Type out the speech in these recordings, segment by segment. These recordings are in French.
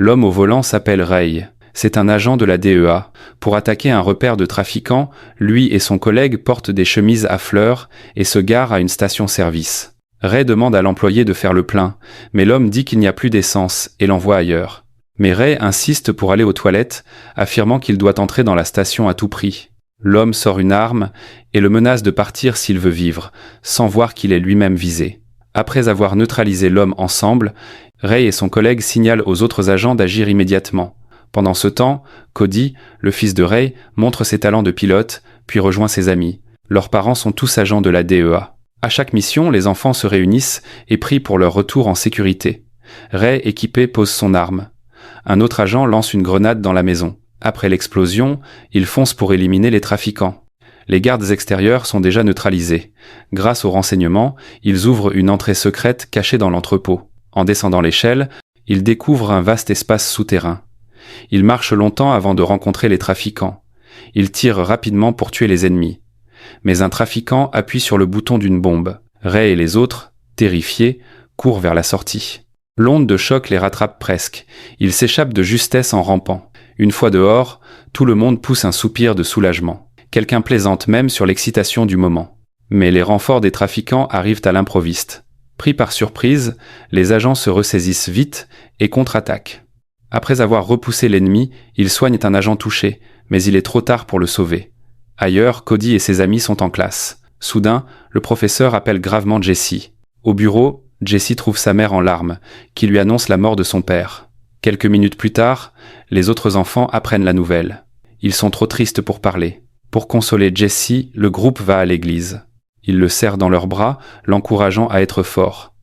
L'homme au volant s'appelle Ray. C'est un agent de la DEA. Pour attaquer un repère de trafiquants, lui et son collègue portent des chemises à fleurs et se garent à une station-service. Ray demande à l'employé de faire le plein, mais l'homme dit qu'il n'y a plus d'essence et l'envoie ailleurs. Mais Ray insiste pour aller aux toilettes, affirmant qu'il doit entrer dans la station à tout prix. L'homme sort une arme et le menace de partir s'il veut vivre, sans voir qu'il est lui-même visé. Après avoir neutralisé l'homme ensemble, Ray et son collègue signalent aux autres agents d'agir immédiatement. Pendant ce temps, Cody, le fils de Ray, montre ses talents de pilote, puis rejoint ses amis. Leurs parents sont tous agents de la DEA. À chaque mission, les enfants se réunissent et prient pour leur retour en sécurité. Ray, équipé, pose son arme. Un autre agent lance une grenade dans la maison. Après l'explosion, il fonce pour éliminer les trafiquants. Les gardes extérieurs sont déjà neutralisés. Grâce aux renseignements, ils ouvrent une entrée secrète cachée dans l'entrepôt. En descendant l'échelle, ils découvrent un vaste espace souterrain. Ils marchent longtemps avant de rencontrer les trafiquants. Ils tirent rapidement pour tuer les ennemis. Mais un trafiquant appuie sur le bouton d'une bombe. Ray et les autres, terrifiés, courent vers la sortie. L'onde de choc les rattrape presque. Ils s'échappent de justesse en rampant. Une fois dehors, tout le monde pousse un soupir de soulagement. Quelqu'un plaisante même sur l'excitation du moment. Mais les renforts des trafiquants arrivent à l'improviste. Pris par surprise, les agents se ressaisissent vite et contre-attaquent. Après avoir repoussé l'ennemi, ils soignent un agent touché, mais il est trop tard pour le sauver. Ailleurs, Cody et ses amis sont en classe. Soudain, le professeur appelle gravement Jessie. Au bureau, Jessie trouve sa mère en larmes, qui lui annonce la mort de son père. Quelques minutes plus tard, les autres enfants apprennent la nouvelle. Ils sont trop tristes pour parler. Pour consoler Jessie, le groupe va à l'église. Ils le serrent dans leurs bras, l'encourageant à être fort.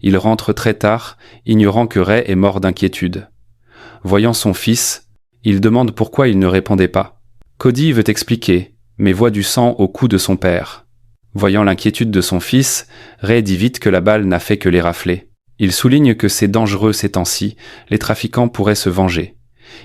Il rentre très tard, ignorant que Ray est mort d'inquiétude. Voyant son fils, il demande pourquoi il ne répondait pas. Cody veut expliquer, mais voit du sang au cou de son père. Voyant l'inquiétude de son fils, Ray dit vite que la balle n'a fait que les rafler. Il souligne que c'est dangereux ces temps-ci, les trafiquants pourraient se venger.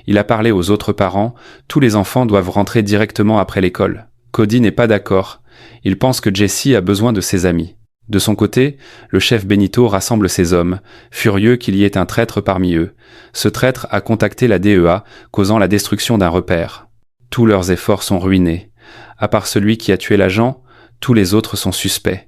Il a parlé aux autres parents, tous les enfants doivent rentrer directement après l'école. Cody n'est pas d'accord. Il pense que Jessie a besoin de ses amis. De son côté, le chef Benito rassemble ses hommes, furieux qu'il y ait un traître parmi eux. Ce traître a contacté la DEA, causant la destruction d'un repère. Tous leurs efforts sont ruinés. À part celui qui a tué l'agent, tous les autres sont suspects.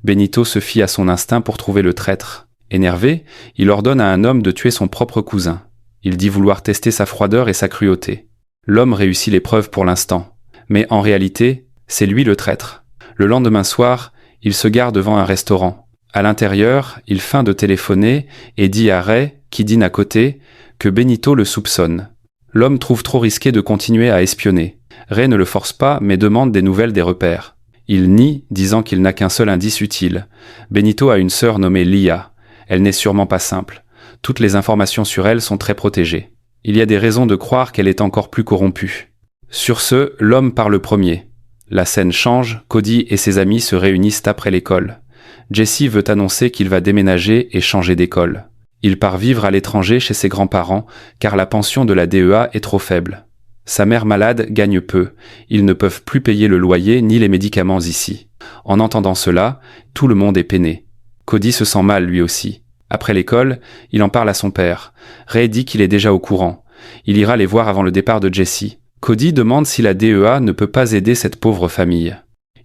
Benito se fie à son instinct pour trouver le traître. Énervé, il ordonne à un homme de tuer son propre cousin. Il dit vouloir tester sa froideur et sa cruauté. L'homme réussit l'épreuve pour l'instant. Mais en réalité, c'est lui le traître. Le lendemain soir, il se gare devant un restaurant. À l'intérieur, il feint de téléphoner et dit à Ray, qui dîne à côté, que Benito le soupçonne. L'homme trouve trop risqué de continuer à espionner. Ray ne le force pas, mais demande des nouvelles des repères. Il nie, disant qu'il n'a qu'un seul indice utile. Benito a une sœur nommée Lia. Elle n'est sûrement pas simple. Toutes les informations sur elle sont très protégées. Il y a des raisons de croire qu'elle est encore plus corrompue. Sur ce, l'homme parle premier. La scène change, Cody et ses amis se réunissent après l'école. Jessie veut annoncer qu'il va déménager et changer d'école. Il part vivre à l'étranger chez ses grands-parents, car la pension de la DEA est trop faible. Sa mère malade gagne peu, ils ne peuvent plus payer le loyer ni les médicaments ici. En entendant cela, tout le monde est peiné. Cody se sent mal lui aussi. Après l'école, il en parle à son père. Ray dit qu'il est déjà au courant. Il ira les voir avant le départ de Jessie. Cody demande si la DEA ne peut pas aider cette pauvre famille.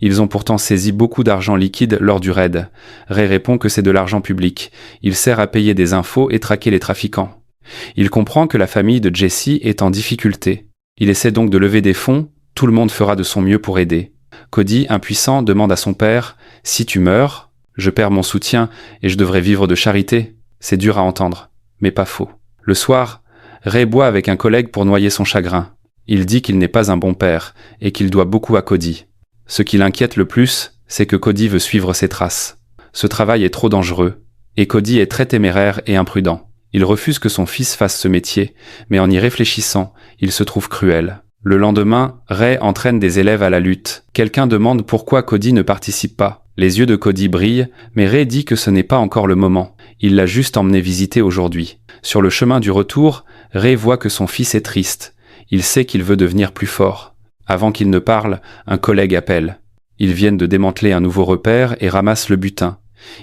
Ils ont pourtant saisi beaucoup d'argent liquide lors du raid. Ray répond que c'est de l'argent public. Il sert à payer des infos et traquer les trafiquants. Il comprend que la famille de Jessie est en difficulté. Il essaie donc de lever des fonds, tout le monde fera de son mieux pour aider. Cody, impuissant, demande à son père « Si tu meurs, je perds mon soutien et je devrais vivre de charité ». C'est dur à entendre, mais pas faux. Le soir, Ray boit avec un collègue pour noyer son chagrin. Il dit qu'il n'est pas un bon père et qu'il doit beaucoup à Cody. Ce qui l'inquiète le plus, c'est que Cody veut suivre ses traces. Ce travail est trop dangereux, et Cody est très téméraire et imprudent. Il refuse que son fils fasse ce métier, mais en y réfléchissant, il se trouve cruel. Le lendemain, Ray entraîne des élèves à la lutte. Quelqu'un demande pourquoi Cody ne participe pas. Les yeux de Cody brillent, mais Ray dit que ce n'est pas encore le moment. Il l'a juste emmené visiter aujourd'hui. Sur le chemin du retour, Ray voit que son fils est triste. Il sait qu'il veut devenir plus fort. Avant qu'il ne parle, un collègue appelle. Ils viennent de démanteler un nouveau repère et ramassent le butin.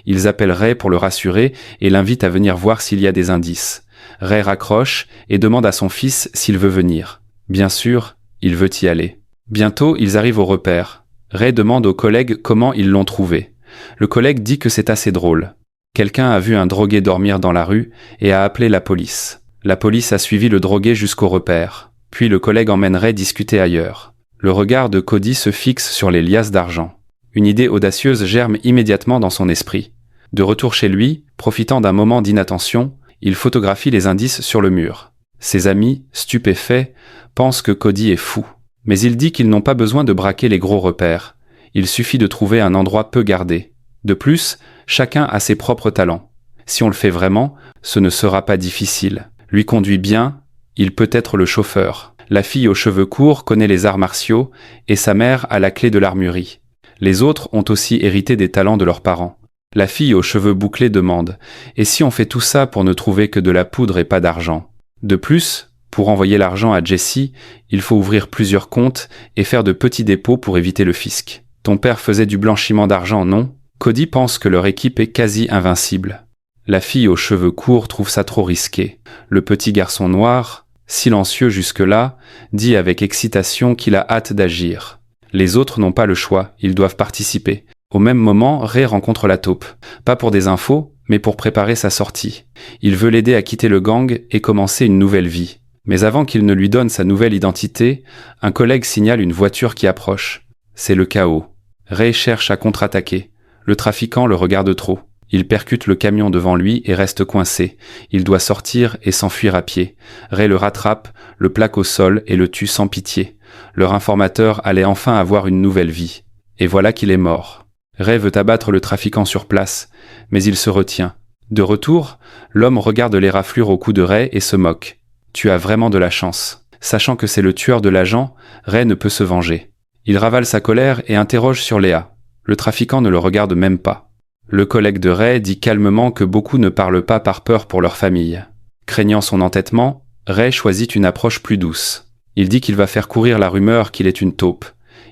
Ils appellent Ray pour le rassurer et l'invitent à venir voir s'il y a des indices. Ray raccroche et demande à son fils s'il veut venir. Bien sûr, il veut y aller. Bientôt, ils arrivent au repère. Ray demande au collègue comment ils l'ont trouvé. Le collègue dit que c'est assez drôle. Quelqu'un a vu un drogué dormir dans la rue et a appelé la police. La police a suivi le drogué jusqu'au repère. Puis le collègue emmène Ray discuter ailleurs. Le regard de Cody se fixe sur les liasses d'argent. Une idée audacieuse germe immédiatement dans son esprit. De retour chez lui, profitant d'un moment d'inattention, il photographie les indices sur le mur. Ses amis, stupéfaits, pensent que Cody est fou. Mais il dit qu'ils n'ont pas besoin de braquer les gros repères. Il suffit de trouver un endroit peu gardé. De plus, chacun a ses propres talents. Si on le fait vraiment, ce ne sera pas difficile. Lui conduit bien, il peut être le chauffeur. La fille aux cheveux courts connaît les arts martiaux et sa mère a la clé de l'armurerie. Les autres ont aussi hérité des talents de leurs parents. La fille aux cheveux bouclés demande « Et si on fait tout ça pour ne trouver que de la poudre et pas d'argent ?» De plus, pour envoyer l'argent à Jessie, il faut ouvrir plusieurs comptes et faire de petits dépôts pour éviter le fisc. Ton père faisait du blanchiment d'argent, non? Cody pense que leur équipe est quasi invincible. La fille aux cheveux courts trouve ça trop risqué. Le petit garçon noir, silencieux jusque-là, dit avec excitation qu'il a hâte d'agir. Les autres n'ont pas le choix, ils doivent participer. Au même moment, Ray rencontre la taupe. Pas pour des infos, mais pour préparer sa sortie. Il veut l'aider à quitter le gang et commencer une nouvelle vie. Mais avant qu'il ne lui donne sa nouvelle identité, un collègue signale une voiture qui approche. C'est le chaos. Ray cherche à contre-attaquer. Le trafiquant le regarde trop. Il percute le camion devant lui et reste coincé. Il doit sortir et s'enfuir à pied. Ray le rattrape, le plaque au sol et le tue sans pitié. Leur informateur allait enfin avoir une nouvelle vie. Et voilà qu'il est mort. Ray veut abattre le trafiquant sur place, mais il se retient. De retour, l'homme regarde les raflures au cou de Ray et se moque. « Tu as vraiment de la chance. » Sachant que c'est le tueur de l'agent, Ray ne peut se venger. Il ravale sa colère et interroge sur Léa. Le trafiquant ne le regarde même pas. Le collègue de Ray dit calmement que beaucoup ne parlent pas par peur pour leur famille. Craignant son entêtement, Ray choisit une approche plus douce. Il dit qu'il va faire courir la rumeur qu'il est une taupe.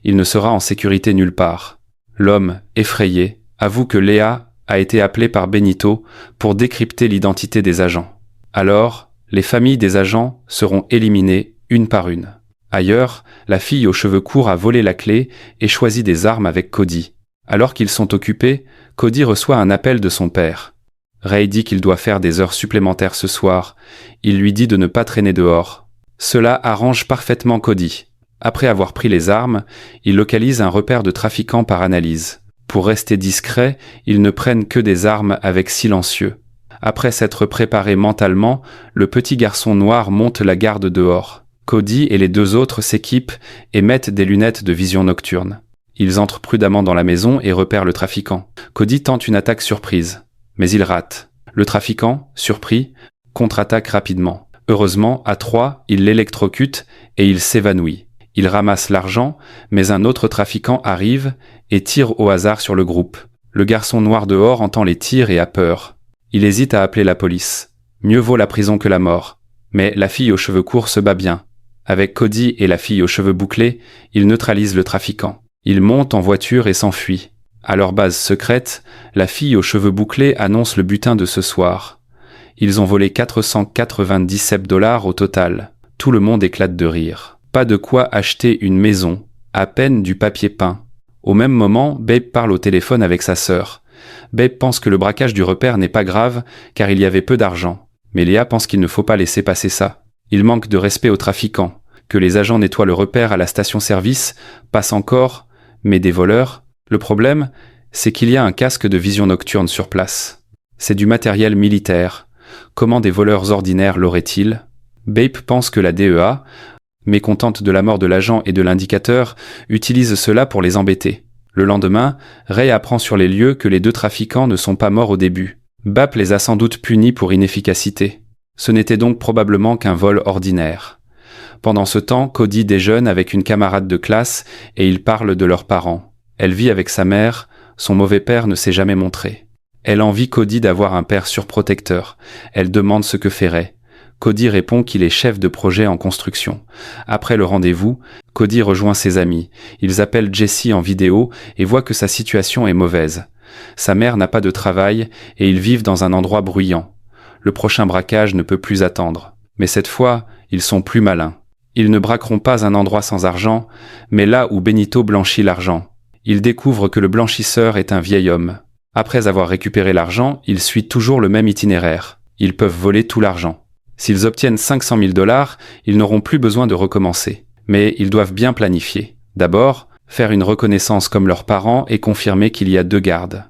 Il ne sera en sécurité nulle part. L'homme, effrayé, avoue que Léa a été appelée par Benito pour décrypter l'identité des agents. Alors, les familles des agents seront éliminées une par une. Ailleurs, la fille aux cheveux courts a volé la clé et choisi des armes avec Cody. Alors qu'ils sont occupés, Cody reçoit un appel de son père. Ray dit qu'il doit faire des heures supplémentaires ce soir. Il lui dit de ne pas traîner dehors. Cela arrange parfaitement Cody. Après avoir pris les armes, il localise un repère de trafiquants par analyse. Pour rester discret, ils ne prennent que des armes avec silencieux. Après s'être préparé mentalement, le petit garçon noir monte la garde dehors. Cody et les deux autres s'équipent et mettent des lunettes de vision nocturne. Ils entrent prudemment dans la maison et repèrent le trafiquant. Cody tente une attaque surprise, mais il rate. Le trafiquant, surpris, contre-attaque rapidement. Heureusement, à trois, il l'électrocute et il s'évanouit. Il ramasse l'argent, mais un autre trafiquant arrive et tire au hasard sur le groupe. Le garçon noir dehors entend les tirs et a peur. Il hésite à appeler la police. Mieux vaut la prison que la mort. Mais la fille aux cheveux courts se bat bien. Avec Cody et la fille aux cheveux bouclés, il neutralise le trafiquant. Il monte en voiture et s'enfuit. À leur base secrète, la fille aux cheveux bouclés annonce le butin de ce soir. Ils ont volé 497 $ au total. Tout le monde éclate de rire. Pas de quoi acheter une maison, à peine du papier peint. Au même moment, Babe parle au téléphone avec sa sœur. Babe pense que le braquage du repère n'est pas grave car il y avait peu d'argent. Mais Léa pense qu'il ne faut pas laisser passer ça. Il manque de respect aux trafiquants. Que les agents nettoient le repère à la station-service passe encore, mais des voleurs. Le problème, c'est qu'il y a un casque de vision nocturne sur place. C'est du matériel militaire. Comment des voleurs ordinaires l'auraient-ils? Babe pense que la DEA, mécontente de la mort de l'agent et de l'indicateur, utilise cela pour les embêter. Le lendemain, Ray apprend sur les lieux que les deux trafiquants ne sont pas morts au début. Bap les a sans doute punis pour inefficacité. Ce n'était donc probablement qu'un vol ordinaire. Pendant ce temps, Cody déjeune avec une camarade de classe et ils parlent de leurs parents. Elle vit avec sa mère, son mauvais père ne s'est jamais montré. Elle envie Cody d'avoir un père surprotecteur. Elle demande ce que fait Ray. Cody répond qu'il est chef de projet en construction. Après le rendez-vous, Cody rejoint ses amis. Ils appellent Jessie en vidéo et voient que sa situation est mauvaise. Sa mère n'a pas de travail et ils vivent dans un endroit bruyant. Le prochain braquage ne peut plus attendre. Mais cette fois, ils sont plus malins. Ils ne braqueront pas un endroit sans argent, mais là où Benito blanchit l'argent. Ils découvrent que le blanchisseur est un vieil homme. Après avoir récupéré l'argent, ils suivent toujours le même itinéraire. Ils peuvent voler tout l'argent. S'ils obtiennent 500 000 $, ils n'auront plus besoin de recommencer. Mais ils doivent bien planifier. D'abord, faire une reconnaissance comme leurs parents et confirmer qu'il y a 2 gardes.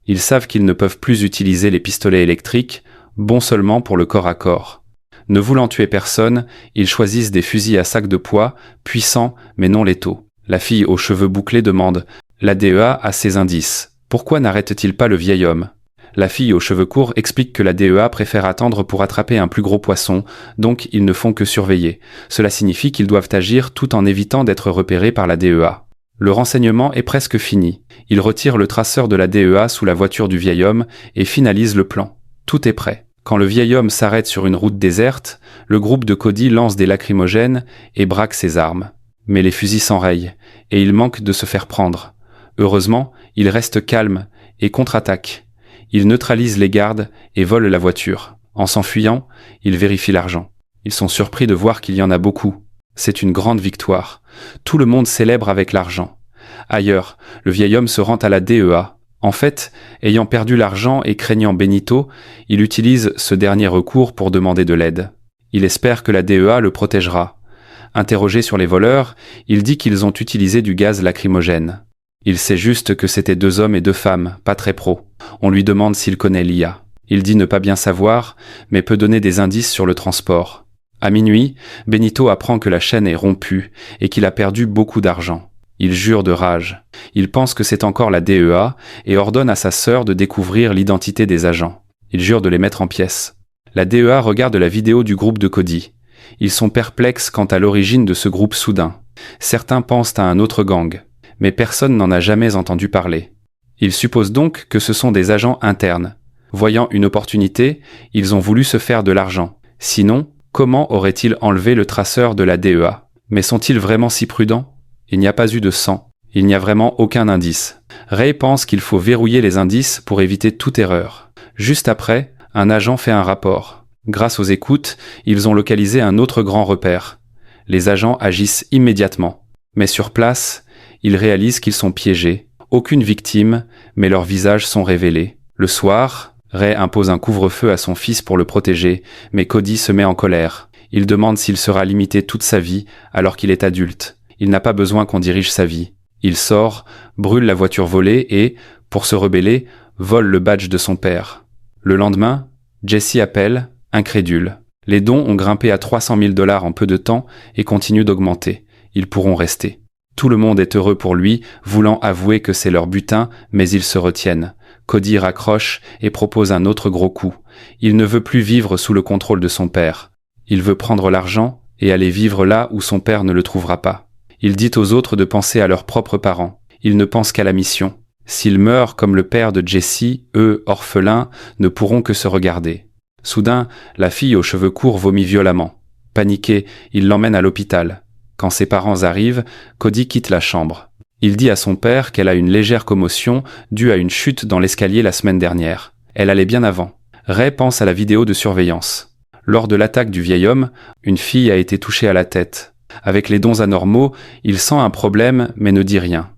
Ils savent qu'ils ne peuvent plus utiliser les pistolets électriques, bons seulement pour le corps à corps. Ne voulant tuer personne, ils choisissent des fusils à sac de poids, puissants mais non létaux. La fille aux cheveux bouclés demande « La DEA a ses indices. Pourquoi n'arrête-t-il pas le vieil homme ?» La fille aux cheveux courts explique que la DEA préfère attendre pour attraper un plus gros poisson, donc ils ne font que surveiller. Cela signifie qu'ils doivent agir tout en évitant d'être repérés par la DEA. Le renseignement est presque fini. Ils retirent le traceur de la DEA sous la voiture du vieil homme et finalisent le plan. Tout est prêt. Quand le vieil homme s'arrête sur une route déserte, le groupe de Cody lance des lacrymogènes et braque ses armes. Mais les fusils s'enrayent, et il manque de se faire prendre. Heureusement, il reste calme et contre-attaque. Il neutralise les gardes et vole la voiture. En s'enfuyant, il vérifie l'argent. Ils sont surpris de voir qu'il y en a beaucoup. C'est une grande victoire. Tout le monde célèbre avec l'argent. Ailleurs, le vieil homme se rend à la DEA. En fait, ayant perdu l'argent et craignant Benito, il utilise ce dernier recours pour demander de l'aide. Il espère que la DEA le protégera. Interrogé sur les voleurs, il dit qu'ils ont utilisé du gaz lacrymogène. Il sait juste que c'était 2 hommes et 2 femmes, pas très pros. On lui demande s'il connaît l'IA. Il dit ne pas bien savoir, mais peut donner des indices sur le transport. À minuit, Benito apprend que la chaîne est rompue et qu'il a perdu beaucoup d'argent. Il jure de rage. Il pense que c'est encore la DEA et ordonne à sa sœur de découvrir l'identité des agents. Il jure de les mettre en pièces. La DEA regarde la vidéo du groupe de Cody. Ils sont perplexes quant à l'origine de ce groupe soudain. Certains pensent à un autre gang, mais personne n'en a jamais entendu parler. Ils supposent donc que ce sont des agents internes. Voyant une opportunité, ils ont voulu se faire de l'argent. Sinon, comment auraient-ils enlevé le traceur de la DEA? Mais sont-ils vraiment si prudents? Il n'y a pas eu de sang. Il n'y a vraiment aucun indice. Ray pense qu'il faut verrouiller les indices pour éviter toute erreur. Juste après, un agent fait un rapport. Grâce aux écoutes, ils ont localisé un autre grand repère. Les agents agissent immédiatement. Mais sur place, ils réalisent qu'ils sont piégés. Aucune victime, mais leurs visages sont révélés. Le soir, Ray impose un couvre-feu à son fils pour le protéger, mais Cody se met en colère. Il demande s'il sera limité toute sa vie alors qu'il est adulte. Il n'a pas besoin qu'on dirige sa vie. Il sort, brûle la voiture volée et, pour se rebeller, vole le badge de son père. Le lendemain, Jesse appelle, incrédule. Les dons ont grimpé à 300 000 $ en peu de temps et continuent d'augmenter. Ils pourront rester. Tout le monde est heureux pour lui, voulant avouer que c'est leur butin, mais ils se retiennent. Cody raccroche et propose un autre gros coup. Il ne veut plus vivre sous le contrôle de son père. Il veut prendre l'argent et aller vivre là où son père ne le trouvera pas. Il dit aux autres de penser à leurs propres parents. Il ne pense qu'à la mission. S'ils meurent comme le père de Jesse, eux, orphelins, ne pourront que se regarder. Soudain, la fille aux cheveux courts vomit violemment. Paniqué, il l'emmène à l'hôpital. Quand ses parents arrivent, Cody quitte la chambre. Il dit à son père qu'elle a une légère commotion due à une chute dans l'escalier la semaine dernière. Elle allait bien avant. Ray pense à la vidéo de surveillance. Lors de l'attaque du vieil homme, une fille a été touchée à la tête. Avec les dons anormaux, il sent un problème mais ne dit rien.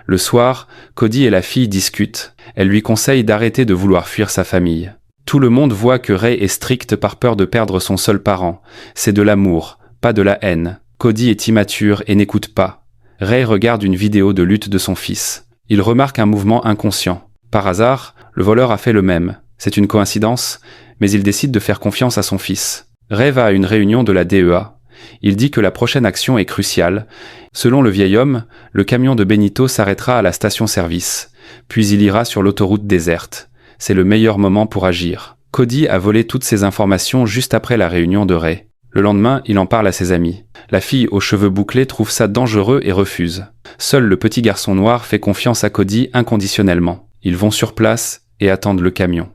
Le soir, Cody et la fille discutent. Elle lui conseille d'arrêter de vouloir fuir sa famille. Tout le monde voit que Ray est strict par peur de perdre son seul parent. C'est de l'amour, pas de la haine. Cody est immature et n'écoute pas. Ray regarde une vidéo de lutte de son fils. Il remarque un mouvement inconscient. Par hasard, le voleur a fait le même. C'est une coïncidence, mais il décide de faire confiance à son fils. Ray va à une réunion de la DEA. Il dit que la prochaine action est cruciale. Selon le vieil homme, le camion de Benito s'arrêtera à la station-service, puis il ira sur l'autoroute déserte. C'est le meilleur moment pour agir. Cody a volé toutes ces informations juste après la réunion de Ray. Le lendemain, il en parle à ses amis. La fille aux cheveux bouclés trouve ça dangereux et refuse. Seul le petit garçon noir fait confiance à Cody inconditionnellement. Ils vont sur place et attendent le camion.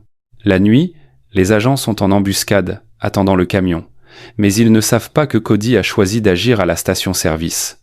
La nuit, les agents sont en embuscade, attendant le camion. Mais ils ne savent pas que Cody a choisi d'agir à la station-service.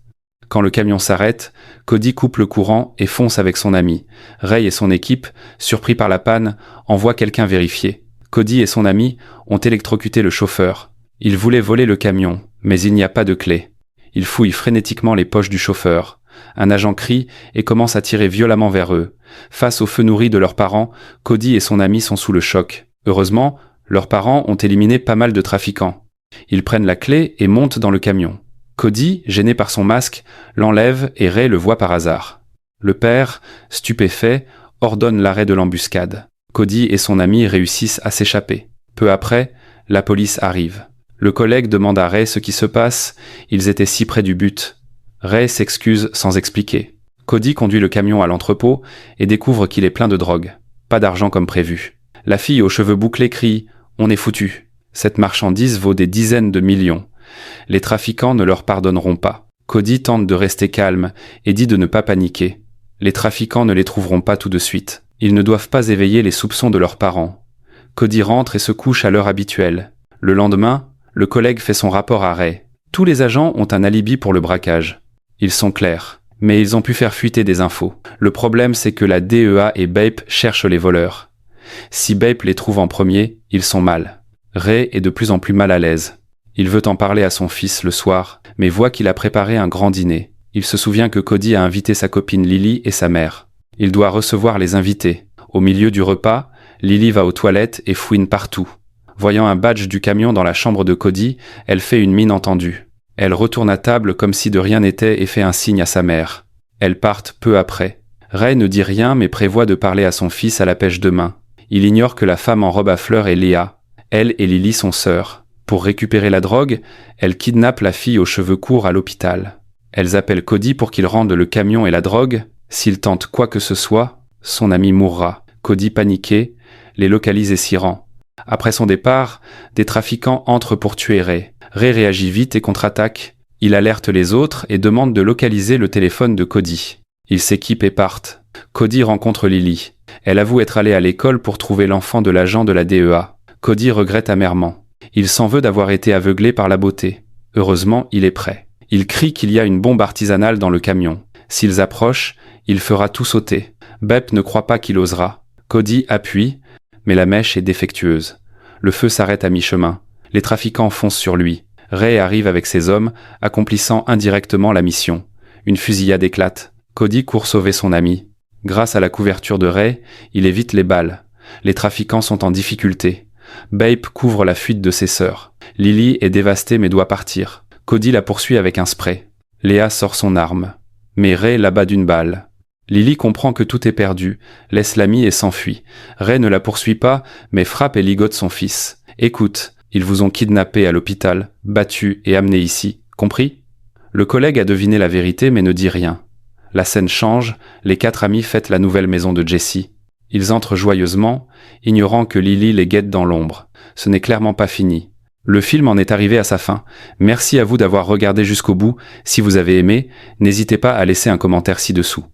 Quand le camion s'arrête, Cody coupe le courant et fonce avec son ami. Ray et son équipe, surpris par la panne, envoient quelqu'un vérifier. Cody et son ami ont électrocuté le chauffeur. Ils voulaient voler le camion, mais il n'y a pas de clé. Ils fouillent frénétiquement les poches du chauffeur. Un agent crie et commence à tirer violemment vers eux. Face au feu nourri de leurs parents, Cody et son ami sont sous le choc. Heureusement, leurs parents ont éliminé pas mal de trafiquants. Ils prennent la clé et montent dans le camion. Cody, gêné par son masque, l'enlève et Ray le voit par hasard. Le père, stupéfait, ordonne l'arrêt de l'embuscade. Cody et son ami réussissent à s'échapper. Peu après, la police arrive. Le collègue demande à Ray ce qui se passe, ils étaient si près du but. Ray s'excuse sans expliquer. Cody conduit le camion à l'entrepôt et découvre qu'il est plein de drogue. Pas d'argent comme prévu. La fille aux cheveux bouclés crie « On est foutu ». Cette marchandise vaut des dizaines de millions. Les trafiquants ne leur pardonneront pas. Cody tente de rester calme et dit de ne pas paniquer. Les trafiquants ne les trouveront pas tout de suite. Ils ne doivent pas éveiller les soupçons de leurs parents. Cody rentre et se couche à l'heure habituelle. Le lendemain, le collègue fait son rapport à Ray. Tous les agents ont un alibi pour le braquage. Ils sont clairs, mais ils ont pu faire fuiter des infos. Le problème, c'est que la DEA et Bape cherchent les voleurs. Si Bape les trouve en premier, ils sont mal. Ray est de plus en plus mal à l'aise. Il veut en parler à son fils le soir, mais voit qu'il a préparé un grand dîner. Il se souvient que Cody a invité sa copine Lily et sa mère. Il doit recevoir les invités. Au milieu du repas, Lily va aux toilettes et fouine partout. Voyant un badge du camion dans la chambre de Cody, elle fait une mine entendue. Elle retourne à table comme si de rien n'était et fait un signe à sa mère. Elles partent peu après. Ray ne dit rien mais prévoit de parler à son fils à la pêche demain. Il ignore que la femme en robe à fleurs est Léa. Elle et Lily sont sœurs. Pour récupérer la drogue, elle kidnappe la fille aux cheveux courts à l'hôpital. Elles appellent Cody pour qu'il rende le camion et la drogue. S'il tente quoi que ce soit, son ami mourra. Cody, paniqué, les localise et s'y rend. Après son départ, des trafiquants entrent pour tuer Ray. Ray réagit vite et contre-attaque. Il alerte les autres et demande de localiser le téléphone de Cody. Ils s'équipent et partent. Cody rencontre Lily. Elle avoue être allée à l'école pour trouver l'enfant de l'agent de la DEA. Cody regrette amèrement. Il s'en veut d'avoir été aveuglé par la beauté. Heureusement, il est prêt. Il crie qu'il y a une bombe artisanale dans le camion. S'ils approchent, il fera tout sauter. Bape ne croit pas qu'il osera. Cody appuie, mais la mèche est défectueuse. Le feu s'arrête à mi-chemin. Les trafiquants foncent sur lui. Ray arrive avec ses hommes, accomplissant indirectement la mission. Une fusillade éclate. Cody court sauver son ami. Grâce à la couverture de Ray, il évite les balles. Les trafiquants sont en difficulté. Bape couvre la fuite de ses sœurs. Lily est dévastée mais doit partir. Cody la poursuit avec un spray. Léa sort son arme. Mais Ray l'abat d'une balle. Lily comprend que tout est perdu, laisse l'ami et s'enfuit. Ray ne la poursuit pas, mais frappe et ligote son fils. « Écoute, ils vous ont kidnappé à l'hôpital, battu et amené ici, compris ?» Le collègue a deviné la vérité mais ne dit rien. La scène change, les 4 amis fêtent la nouvelle maison de Jesse. Ils entrent joyeusement, ignorant que Lily les guette dans l'ombre. Ce n'est clairement pas fini. Le film en est arrivé à sa fin. Merci à vous d'avoir regardé jusqu'au bout. Si vous avez aimé, n'hésitez pas à laisser un commentaire ci-dessous.